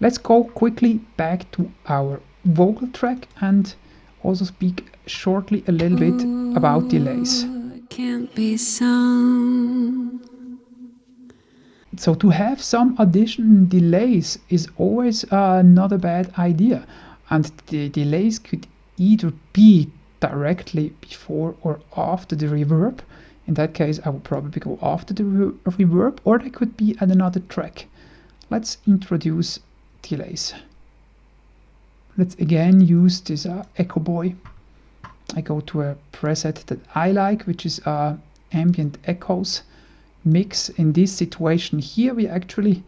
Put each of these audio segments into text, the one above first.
Let's go quickly back to our vocal track and also speak shortly a little bit about delays. Can't be sung. So to have some additional delays is always not a bad idea, and the delays could either be directly before or after the reverb. In that case I would probably go after the reverb, or they could be at another track. Let's introduce delays. Let's again use this Echo Boy. I go to a preset that I like, which is ambient echoes mix. In this situation here we actually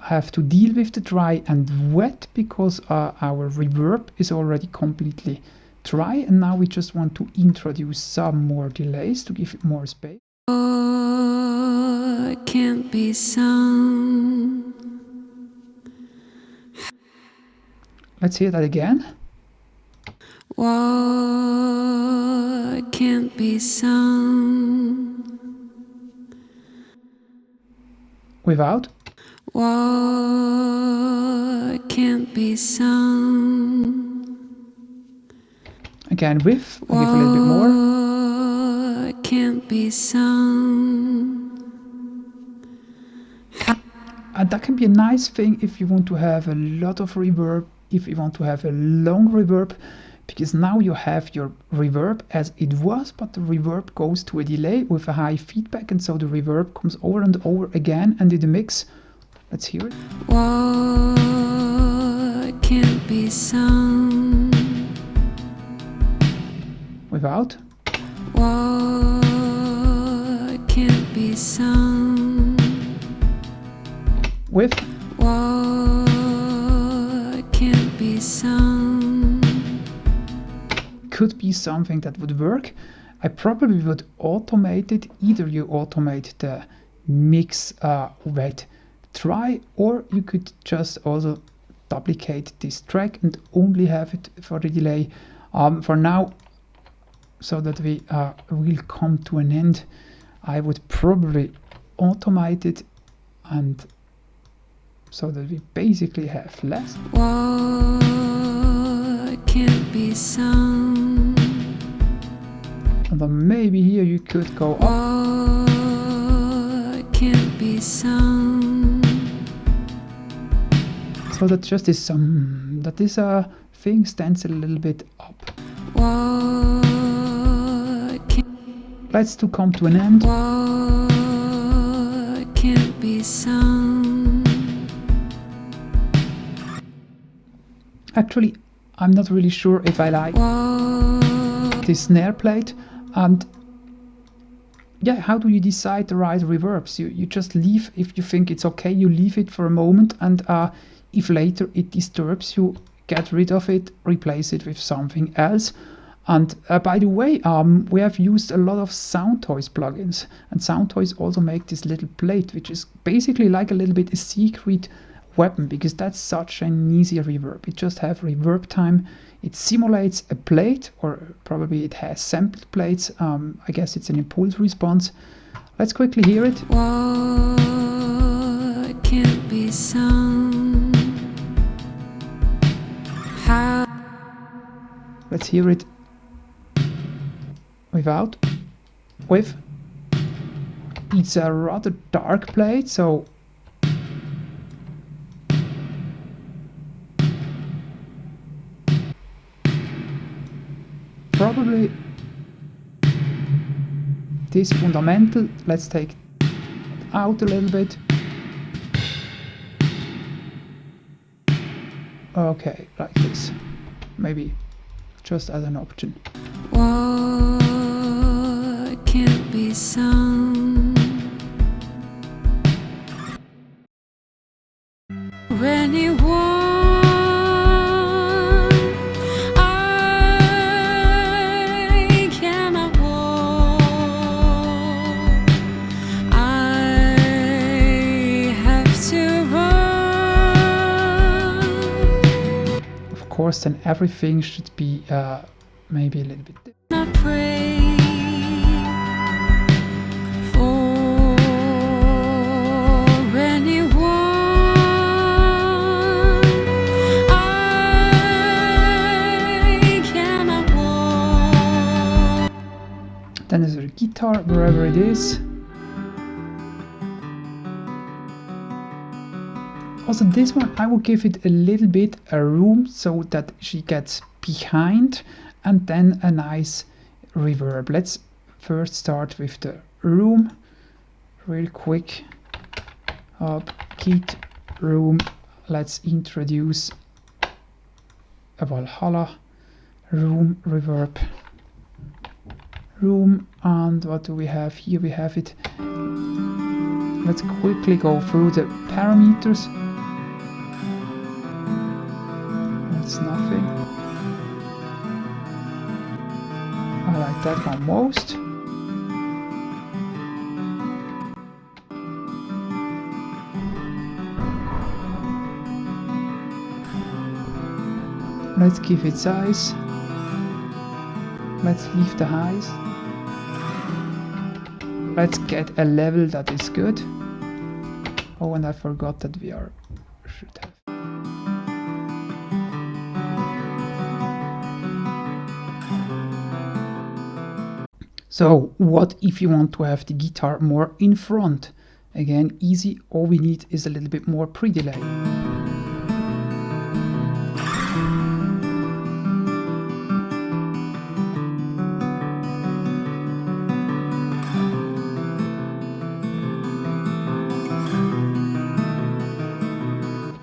have to deal with the dry and wet because our reverb is already completely dry, and now we just want to introduce some more delays to give it more space. Oh, can't be sung. Let's hear that again. What can't be sung Without. What can't be sung. Again with. I'll give a little bit more. What can't be sung. And that can be a nice thing if you want to have a lot of reverb, if you want to have a long reverb, because now you have your reverb as it was, but the reverb goes to a delay with a high feedback, and so the reverb comes over and over again and in the mix. Let's hear it. What can't be sung. Without. What can't be sung. With. What can't be sung. Could be something that would work. I probably would automate it. Either you automate the mix wet dry, or you could just also duplicate this track and only have it for the delay. For now, so that we will come to an end, I would probably automate it, and so that we basically have less. What can't be sung. And then maybe here you could go up. What can't be sung. So that just is some, that this thing stands a little bit up. Let's to come to an end. What can't be sung. Actually, I'm not really sure if I like this snare plate, and yeah, how do you decide the right reverbs? You just leave, if you think it's okay, you leave it for a moment, and if later it disturbs you, get rid of it, replace it with something else. And by the way, we have used a lot of Soundtoys plugins, and Soundtoys also make this little plate, which is basically like a little bit a secret weapon, because that's such an easy reverb. It just have reverb time. It simulates a plate, or probably it has sampled plates. I guess it's an impulse response. Let's quickly hear it. What can't be sung. How? Let's hear it without. With. It's a rather dark plate, so probably this fundamental. Let's take it out a little bit. Okay, like this. Maybe just as an option. What can't be sung. Anyone I cannot walk. I have to run. Of course, then everything should be maybe a little bit. I pray for anyone guitar, wherever it is. Also this one, I will give it a little bit a room so that she gets behind, and then a nice reverb. Let's first start with the room, real quick. Git room, let's introduce a Valhalla room reverb. Room, and what do we have here? We have it. Let's quickly go through the parameters. That's nothing. I like that one most. Let's give it size. Let's leave the highs. Let's get a level that is good. Oh, and I forgot that we should have. So what if you want to have the guitar more in front? Again, easy. All we need is a little bit more pre-delay.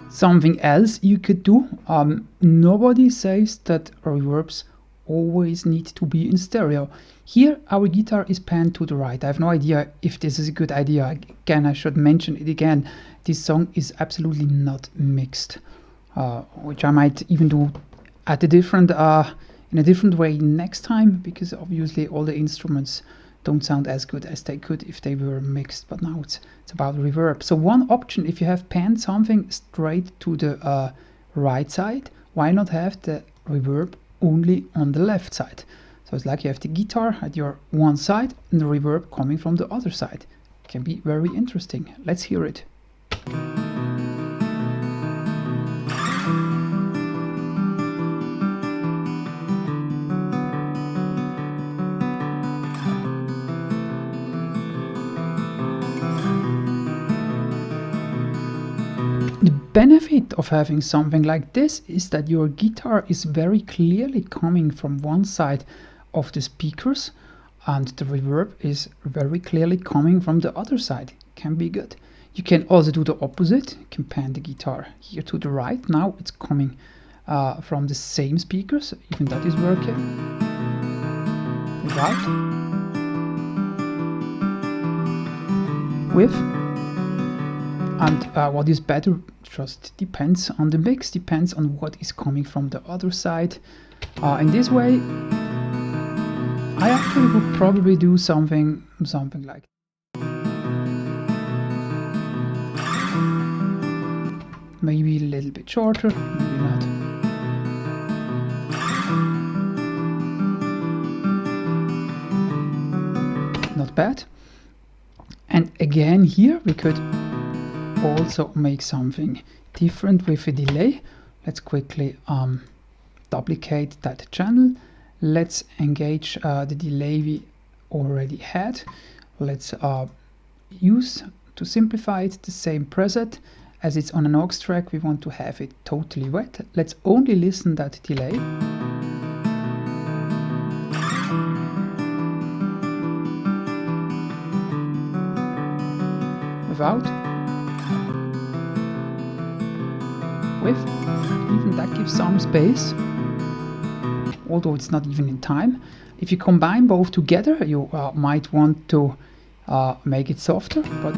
Something else you could do, nobody says that reverbs always need to be in stereo. Here our guitar is panned to the right. I have no idea if this is a good idea. Again, I should mention it again. This song is absolutely not mixed, which I might even do at a different in a different way next time, because obviously all the instruments don't sound as good as they could if they were mixed, but now it's about reverb. So one option, if you have panned something straight to the right side, why not have the reverb only on the left side? So it's like you have the guitar at your one side and the reverb coming from the other side. It can be very interesting. Let's hear it. The benefit of having something like this is that your guitar is very clearly coming from one side of the speakers, and the reverb is very clearly coming from the other side. Can be good. You can also do the opposite. You can pan the guitar here to the right. Now it's coming from the same speakers. Even that is working. Without. With. And what is better just depends on the mix, depends on what is coming from the other side. In this way, I actually would probably do something like maybe a little bit shorter, maybe not. Not bad. And again here we could also make something different with a delay. Let's quickly duplicate that channel. Let's engage the delay we already had. Let's use, to simplify it, the same preset. As it's on an aux track, we want to have it totally wet. Let's only listen that delay. Without. With. Even that gives some space, although it's not even in time. If you combine both together, you might want to make it softer, but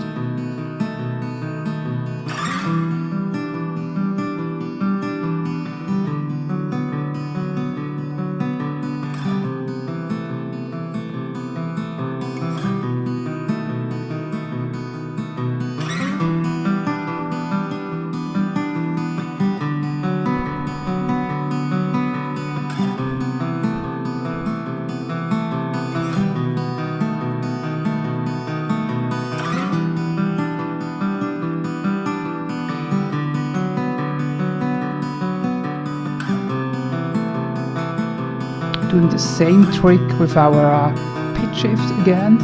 doing the same trick with our pitch shift again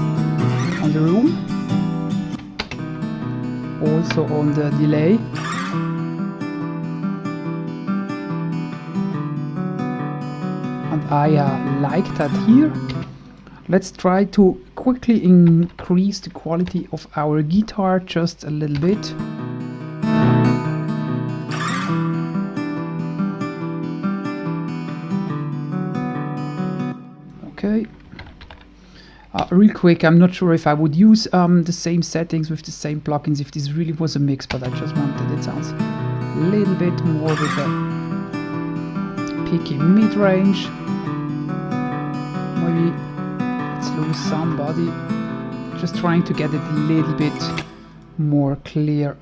on the room, also on the delay. And I like that here. Let's try to quickly increase the quality of our guitar just a little bit. Okay. Real quick, I'm not sure if I would use the same settings with the same plugins if this really was a mix, but I just wanted it sounds a little bit more with a picky mid-range. Maybe let's lose somebody. Just trying to get it a little bit more clear.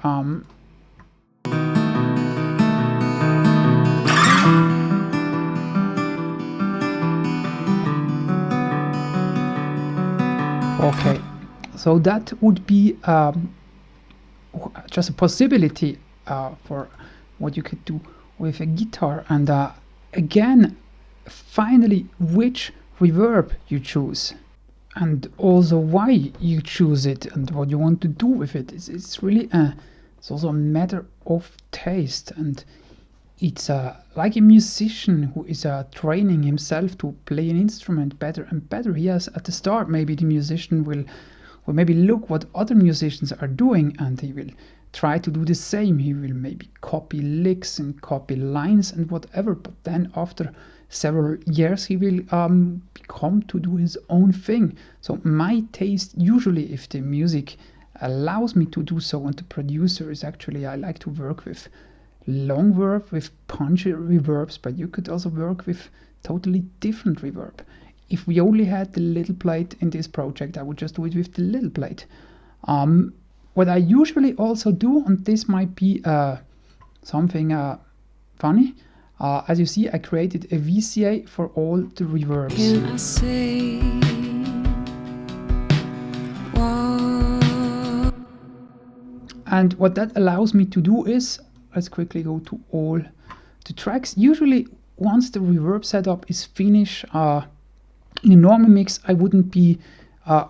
Okay, so that would be just a possibility for what you could do with a guitar. And again, finally, which reverb you choose, and also why you choose it and what you want to do with it. It's really it's also a matter of taste, and it's like a musician who is training himself to play an instrument better and better. He has at the start, maybe the musician will maybe look what other musicians are doing and he will try to do the same. He will maybe copy licks and copy lines and whatever, but then after several years he will become to do his own thing. So my taste, usually if the music allows me to do so, and the producer is actually, I like to work with long verb, with punchy reverbs, but you could also work with totally different reverb. If we only had the little plate in this project, I would just do it with the little plate. What I usually also do, and this might be something funny, as you see, I created a VCA for all the reverbs. Can I say what? And what that allows me to do is, let's quickly go to all the tracks. Usually once the reverb setup is finished, in a normal mix I wouldn't be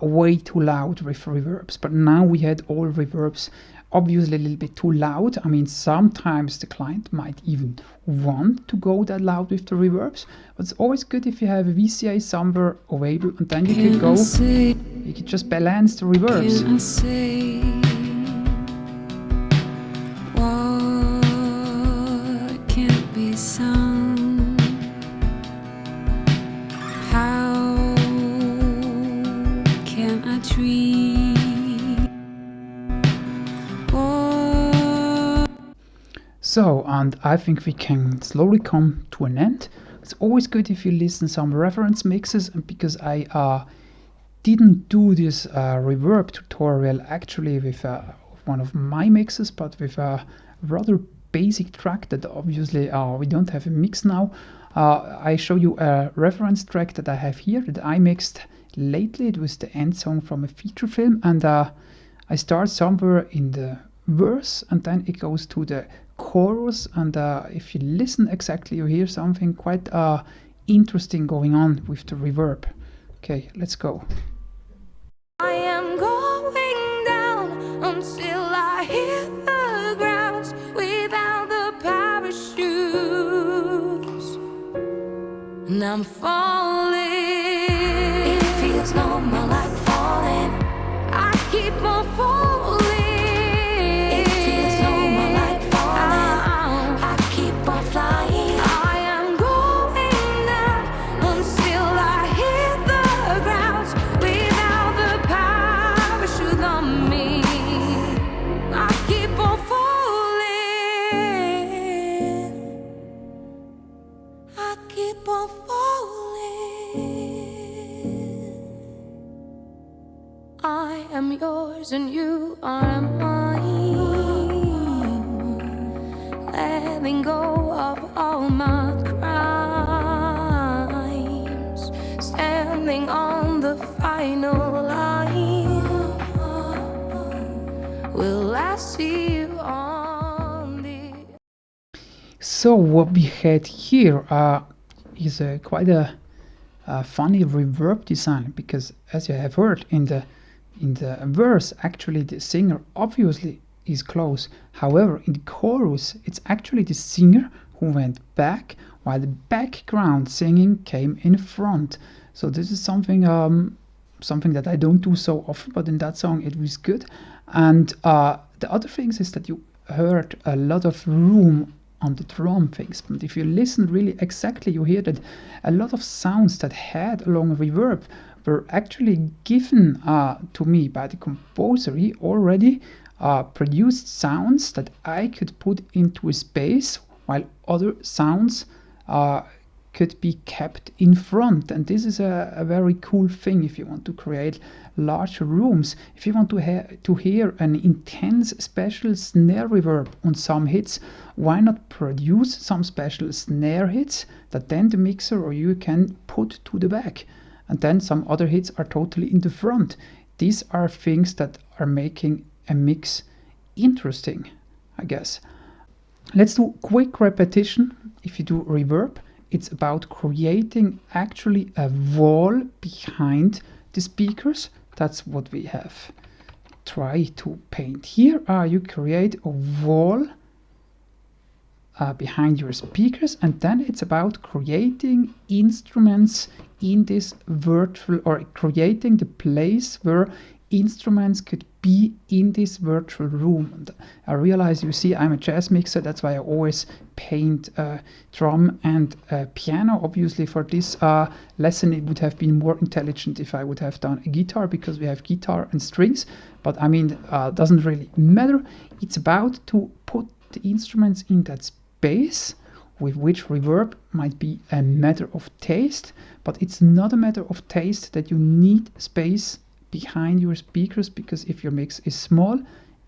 way too loud with reverbs, but now we had all reverbs obviously a little bit too loud. I mean, sometimes the client might even want to go that loud with the reverbs, but it's always good if you have a VCA somewhere available, and then you can go, you can just balance the reverbs. Can I say what can't be sung? How can I treat what? So, and I think we can slowly come to an end. It's always good if you listen some reference mixes, and because I didn't do this reverb tutorial actually with one of my mixes, but with a rather basic track that obviously we don't have a mix now. I show you a reference track that I have here that I mixed lately. It was the end song from a feature film, and I start somewhere in the verse and then it goes to the chorus, and if you listen exactly you hear something quite interesting going on with the reverb. Okay, let's go. I am going down until I hit the ground without the parachutes, and I'm falling. It feels normal like falling. I keep on falling. It feels normal like falling. I keep on flying. I am going down until I hit the ground without the parachute on me. I keep on falling. I keep on falling. I am yours and you are mine. Letting go of all my crimes. Standing on the final line. Will I see you on the... So what we had here is quite a funny reverb design, because as you have heard in the verse, actually the singer obviously is close. However, in the chorus, it's actually the singer who went back, while the background singing came in front. So this is something that I don't do so often, but in that song it was good. And the other things is that you heard a lot of room on the drum things, but if you listen really exactly, you hear that a lot of sounds that had a long reverb were actually given to me by the composer. He already produced sounds that I could put into a space, while other sounds could be kept in front. And this is a very cool thing if you want to create large rooms. If you want to hear an intense special snare reverb on some hits, why not produce some special snare hits that then the mixer or you can put to the back, and then some other hits are totally in the front. These are things that are making a mix interesting, I guess. Let's do quick repetition. If you do reverb, it's about creating actually a wall behind the speakers. That's what we have. Try to paint here. You create a wall behind your speakers, and then it's about creating instruments in this virtual, or creating the place where instruments could be in this virtual room. And I realize, you see, I'm a jazz mixer, that's why I always paint drum and piano. Obviously for this lesson it would have been more intelligent if I would have done a guitar, because we have guitar and strings, but I mean, doesn't really matter. It's about to put the instruments in that space, with which reverb might be a matter of taste, but it's not a matter of taste that you need space behind your speakers, because if your mix is small,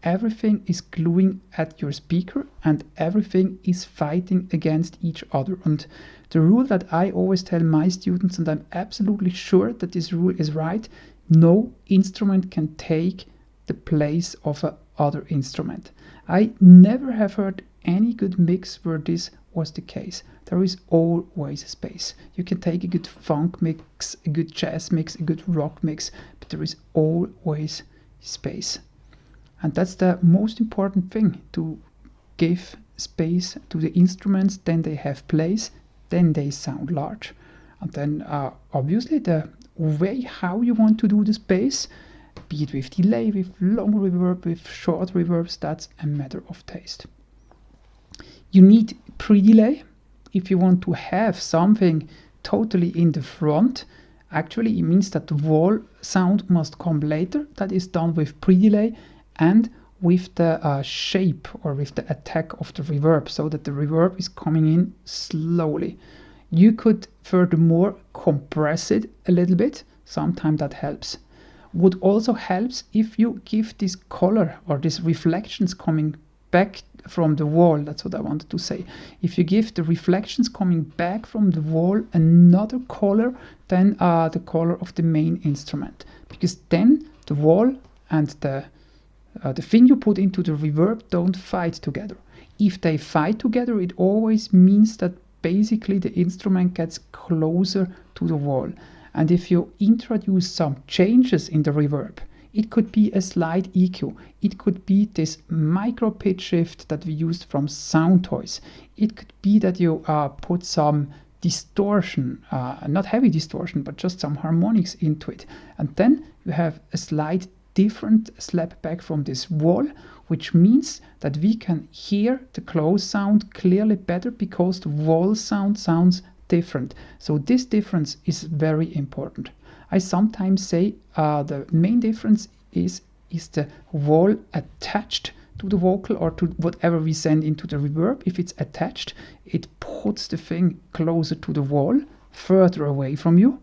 everything is gluing at your speaker and everything is fighting against each other. And the rule that I always tell my students, and I'm absolutely sure that this rule is right, no instrument can take the place of a other instrument. I never have heard any good mix where this was the case. There is always space. You can take a good funk mix, a good jazz mix, a good rock mix, but there is always space. And that's the most important thing, to give space to the instruments, then they have place, then they sound large. And then obviously the way how you want to do the space, be it with delay, with long reverb, with short reverbs, that's a matter of taste. You need pre-delay if you want to have something totally in the front. Actually, it means that the wall sound must come later. That is done with pre-delay and with the shape, or with the attack of the reverb, so that the reverb is coming in slowly. You could furthermore compress it a little bit. Sometimes that helps. What also helps, if you give this color or these reflections coming back from the wall, that's what I wanted to say. If you give the reflections coming back from the wall another color than the color of the main instrument, because then the wall and the thing you put into the reverb don't fight together. If they fight together, it always means that basically the instrument gets closer to the wall. And if you introduce some changes in the reverb, it could be a slight EQ, it could be this micro pitch shift that we used from sound toys, it could be that you put some distortion, not heavy distortion, but just some harmonics into it, and then you have a slight different slap back from this wall, which means that we can hear the close sound clearly better, because the wall sound sounds different. So this difference is very important. I sometimes say the main difference is the wall attached to the vocal, or to whatever we send into the reverb. If it's attached, it puts the thing closer to the wall, further away from you.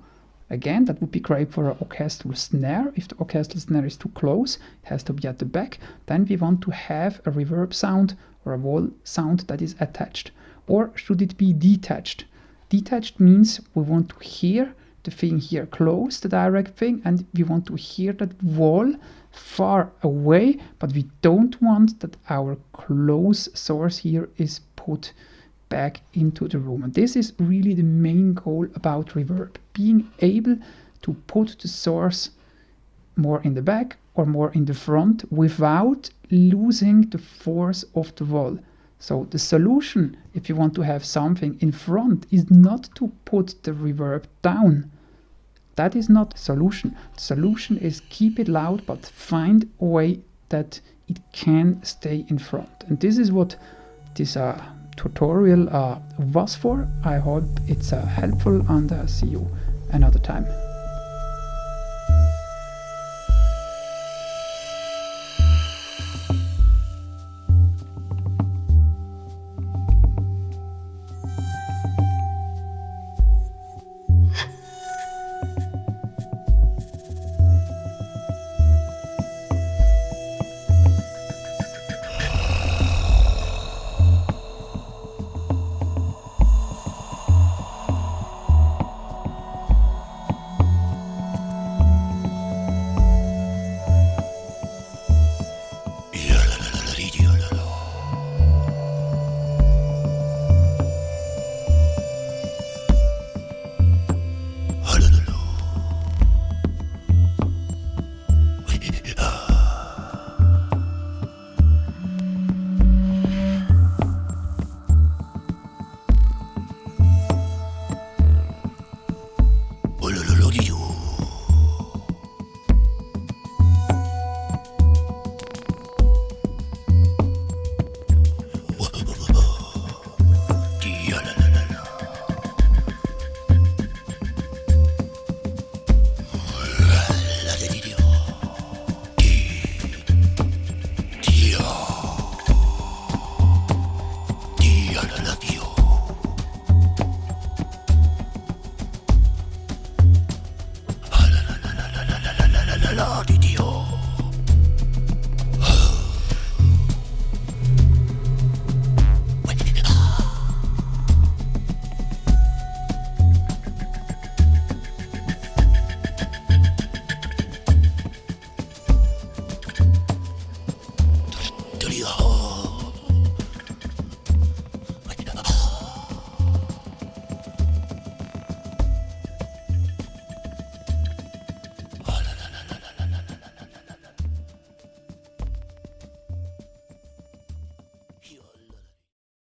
Again, that would be great for an orchestral snare. If the orchestral snare is too close, it has to be at the back. Then we want to have a reverb sound or a wall sound that is attached. Or should it be detached? Detached means we want to hear the thing here close, the direct thing, and we want to hear that wall far away, but we don't want that our close source here is put back into the room. And this is really the main goal about reverb, being able to put the source more in the back or more in the front without losing the force of the wall. So the solution, if you want to have something in front, is not to put the reverb down. That is not the solution. The solution is keep it loud, but find a way that it can stay in front. And this is what this tutorial was for. I hope it's helpful, and see you another time.